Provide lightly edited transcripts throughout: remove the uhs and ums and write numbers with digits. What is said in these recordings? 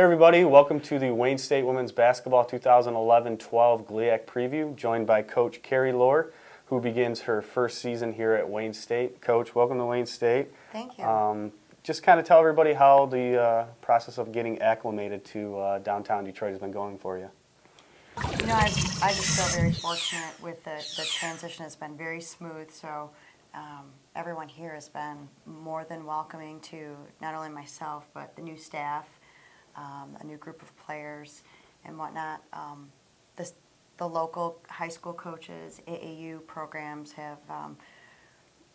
Hey everybody, welcome to the Wayne State Women's Basketball 2011-12 GLIAC Preview, joined by Coach Carrie Lohr, who begins her first season here at Wayne State. Coach, welcome to Wayne State. Thank you. Just kind of tell everybody how the process of getting acclimated to downtown Detroit has been going for you. You know, I just feel very fortunate with the transition. Has been very smooth, so everyone here has been more than welcoming to not only myself, but the new staff, a new group of players and whatnot. The local high school coaches, AAU programs have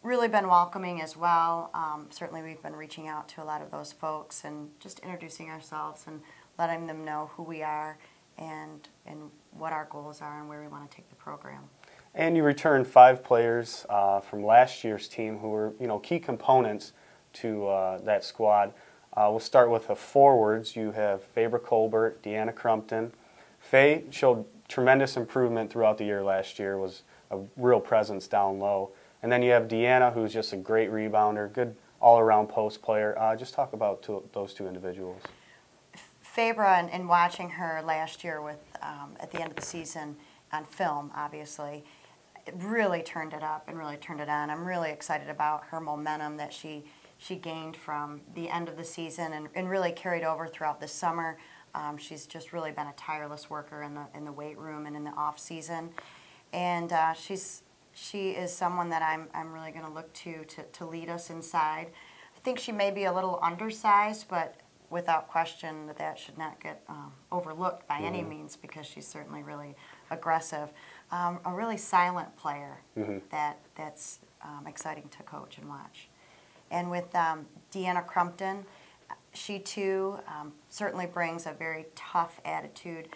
really been welcoming as well. Certainly we've been reaching out to a lot of those folks and just introducing ourselves and letting them know who we are and what our goals are and where we want to take the program. And you returned 5 players from last year's team who were, key components to that squad. We'll start with the forwards. You have Faber Colbert, Deanna Crumpton. Faye showed tremendous improvement throughout the year last year, was a real presence down low. And then you have Deanna, who's just a great rebounder, good all-around post player. Just talk about those two individuals. Faber, and watching her last year with at the end of the season on film, obviously, it really turned it up and really turned it on. I'm really excited about her momentum that she gained from the end of the season and really carried over throughout the summer. She's just really been a tireless worker in the weight room and in the off season, and she is someone that I'm really going to look to lead us inside. I think she may be a little undersized, but without question that should not get overlooked by any means, because she's certainly really aggressive. A really silent player that's exciting to coach and watch. And with Deanna Crumpton, she too certainly brings a very tough attitude,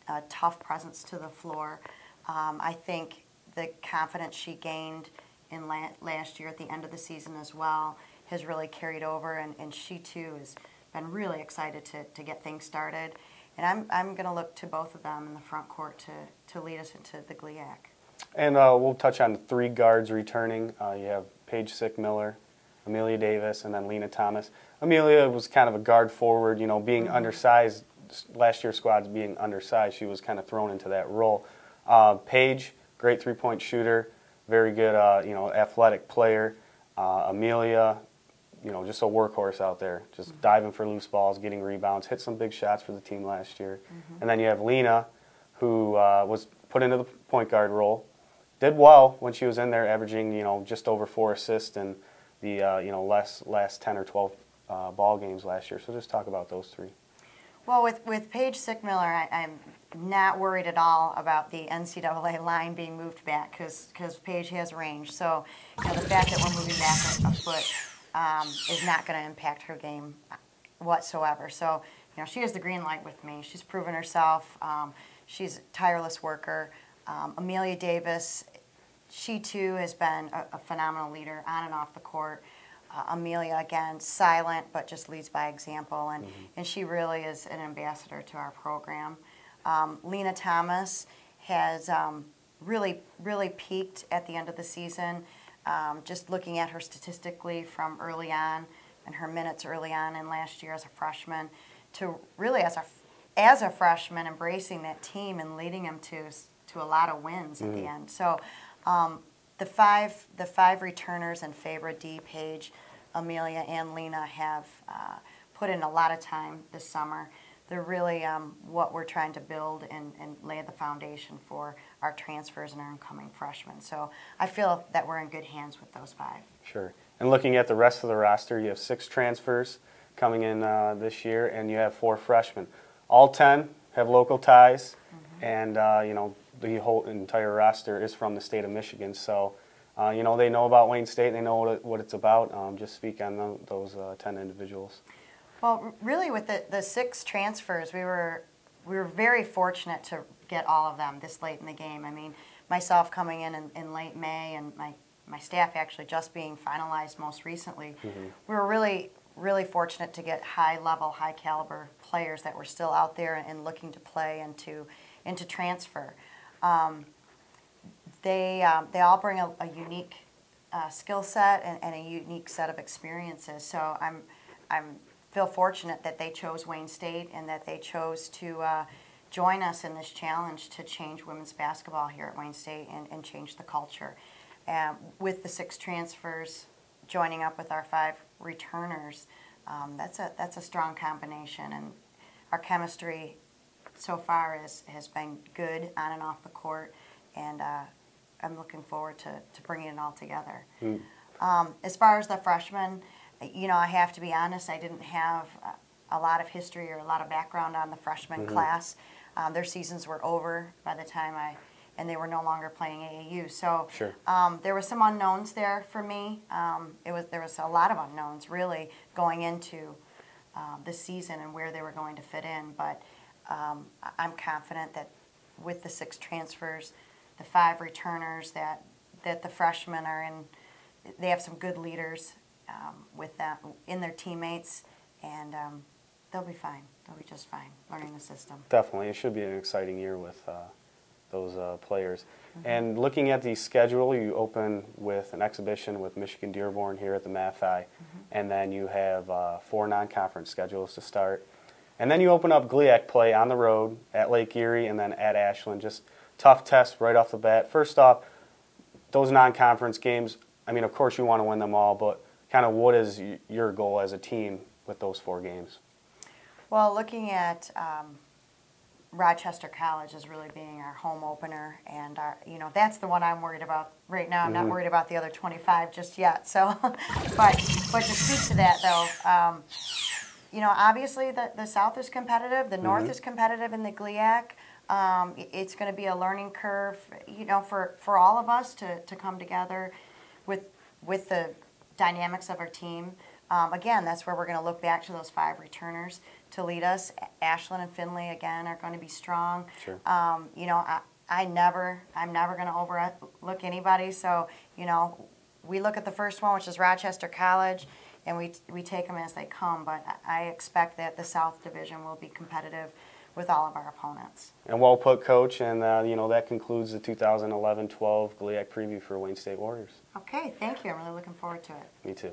a tough presence to the floor. I think the confidence she gained in last year at the end of the season as well has really carried over, and she too has been really excited to get things started. And I'm going to look to both of them in the front court to lead us into the GLIAC. And we'll touch on 3 guards returning. You have Paige Sickmiller, Amelia Davis, and then Lena Thomas. Amelia was kind of a guard forward, being undersized. Last year's squad's being undersized, she was kind of thrown into that role. Paige, great three-point shooter, very good, athletic player. Amelia, just a workhorse out there, just diving for loose balls, getting rebounds, hit some big shots for the team last year. And then you have Lena, who was put into the point guard role, did well when she was in there, averaging, just over 4 assists in the, last 10 or 12 ball games last year. So just talk about those 3. Well, with Paige Sickmiller, I'm not worried at all about the NCAA line being moved back, because Paige has range. So the fact that we're moving back a foot is not going to impact her game whatsoever. So she has the green light with me. She's proven herself. She's a tireless worker. Amelia Davis, she too has been a phenomenal leader on and off the court. Amelia, again, silent, but just leads by example, and she really is an ambassador to our program. Lena Thomas has really peaked at the end of the season. Just looking at her statistically from early on and her minutes early on in last year as a freshman, to really as a freshman embracing that team and leading them to a lot of wins at the end. So the five returners in Faber, Dee, Paige, Amelia, and Lena have put in a lot of time this summer. They're really what we're trying to build and lay the foundation for our transfers and our incoming freshmen. So I feel that we're in good hands with those 5. Sure. And looking at the rest of the roster, you have 6 transfers coming in this year, and you have 4 freshmen. All 10 have local ties, and the whole entire roster is from the state of Michigan. So they know about Wayne State. They know what it's about. Just speak on those 10 individuals. Well, really, with the 6 transfers, we were very fortunate to get all of them this late in the game. I mean, myself coming in late May, and my staff actually just being finalized most recently, we were really fortunate to get high-level, high-caliber players that were still out there and looking to play and to transfer. They all bring a unique skill set and a unique set of experiences. So I'm feel fortunate that they chose Wayne State and that they chose to join us in this challenge to change women's basketball here at Wayne State and change the culture. With the 6 transfers joining up with our 5 returners, that's a strong combination, and our chemistry so far has been good on and off the court, and I'm looking forward to bringing it all together. As far as the freshmen, you know, I have to be honest, I didn't have a lot of history or a lot of background on the freshman class. Their seasons were over by the time and they were no longer playing AAU. So there were some unknowns there for me. There was a lot of unknowns really going into this season and where they were going to fit in. But I'm confident that with the 6 transfers, the 5 returners, that the freshmen are in. They have some good leaders with that in their teammates, and they'll be fine. They'll be just fine learning the system. Definitely. It should be an exciting year with those players. And looking at the schedule, you open with an exhibition with Michigan Dearborn here at the Mathi, and then you have 4 non-conference schedules to start. And then you open up GLIAC play on the road at Lake Erie and then at Ashland. Just tough tests right off the bat. First off, those non-conference games, I mean, of course you want to win them all, but kind of what is your goal as a team with those 4 games? Well, looking at Rochester College as really being our home opener, and you know, that's the one I'm worried about right now. I'm not worried about the other 25 just yet. So, but to speak to that though, you know, obviously the South is competitive, the North is competitive in the GLIAC. It's going to be a learning curve, you know, for all of us to come together with the dynamics of our team. Again, that's where we're going to look back to those 5 returners to lead us. Ashland and Findlay, again, are going to be strong. Sure. You know, I'm never going to overlook anybody. So, you know, we look at the first one, which is Rochester College, and we take them as they come. But I expect that the South Division will be competitive with all of our opponents. And well put, Coach. And, you know, that concludes the 2011-12 GLIAC preview for Wayne State Warriors. Okay, thank you. I'm really looking forward to it. Me too.